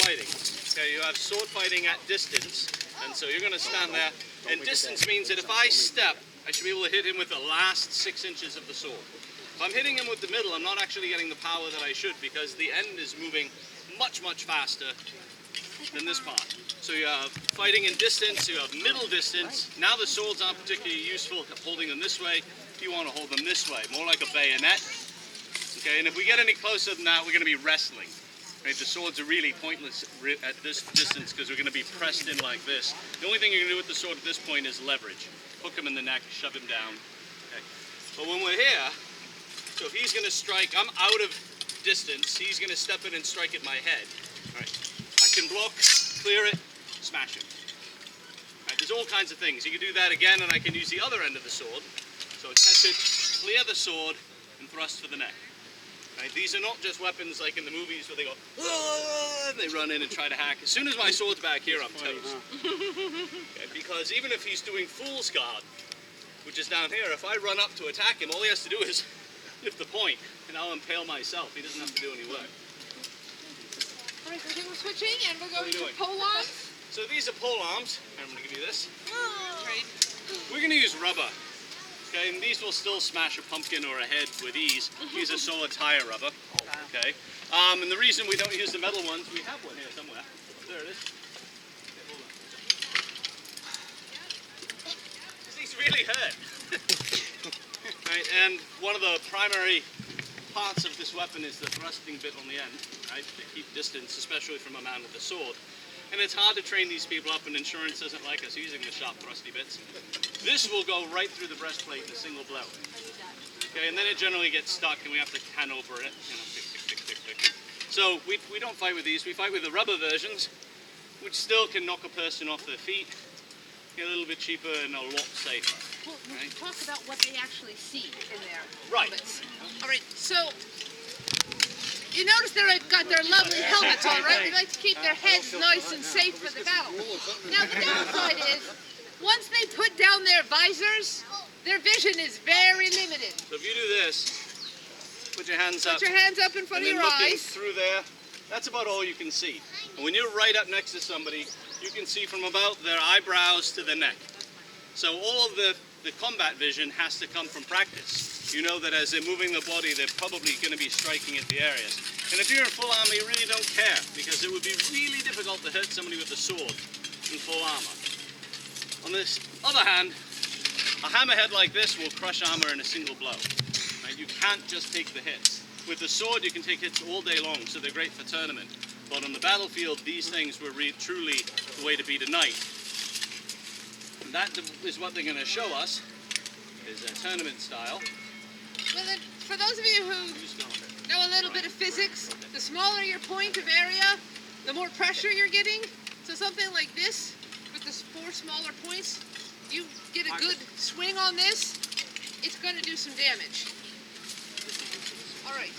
fighting. Okay, you have sword fighting at distance, and so you're going to stand there. And distance means that if I step, I should be able to hit him with the last 6 inches of the sword. If I'm hitting him with the middle, I'm not actually getting the power that I should, because the end is moving much, much faster than this part. So you have fighting in distance, you have middle distance. Now the swords aren't particularly useful holding them this way. You want to hold them this way, more like a bayonet. Okay, and if we get any closer than that, we're going to be wrestling. Right? The swords are really pointless at this distance because we're going to be pressed in like this. The only thing you can do with the sword at this point is leverage. Hook him in the neck, shove him down. Okay. But when we're here, so if he's going to strike, I'm out of distance, he's going to step in and strike at my head. All right. I can block, clear it, smash him. Right. There's all kinds of things. You can do that again, and I can use the other end of the sword. So catch it, clear the sword, and thrust for the neck. Right. These are not just weapons like in the movies where they go, and they run in and try to hack. As soon as my sword's back here, I'm toast. Okay. Because even if he's doing fool's guard, which is down here, if I run up to attack him, all he has to do is lift the point, and I'll impale myself. He doesn't have to do any work. All right, so we're switching, and we're going to pole arms. So these are pole arms. I'm going to give you this. Right. We're going to use rubber. Okay, and these will still smash a pumpkin or a head with ease. Use a solid tire rubber. Okay. And the reason we don't use the metal ones, we have one here somewhere. There it is. Okay, hold on. These really hurt. Right, and one of the primary parts of this weapon is the thrusting bit on the end, right, to keep distance, especially from a man with a sword. And it's hard to train these people up, and insurance doesn't like us using the sharp thrusty bits. This will go right through the breastplate in a single blow. Okay, and then it generally gets stuck, and we have to can over it. You know, tick, tick, tick, tick, tick. So we don't fight with these. We fight with the rubber versions, which still can knock a person off their feet. Get a little bit cheaper and a lot safer. Well, right? Talk about what they actually see in there. Right. All right, so you notice they've got their lovely helmets on, right? We like to keep their heads nice and safe for the battle. Now, the downside is, once they put down their visors, their vision is very limited. So if you do this, put your hands up. Put your hands up in front of your looking eyes. Through there, that's about all you can see. And when you're right up next to somebody, you can see from about their eyebrows to the neck. So all of the combat vision has to come from practice. You know that as they're moving the body, they're probably going to be striking at the areas. And if you're in full armor, you really don't care, because it would be really difficult to hit somebody with a sword in full armor. On this other hand, a hammerhead like this will crush armor in a single blow. Right? You can't just take the hits. With the sword, you can take hits all day long, so they're great for tournament. But on the battlefield, these things were truly the way to beat a knight. And that is what they're going to show us, is a tournament style. Well, then, for those of you who know a little bit of physics, the smaller your point of area, the more pressure you're getting. So something like this, with the 4 smaller points, you get a good swing on this, it's going to do some damage. All right.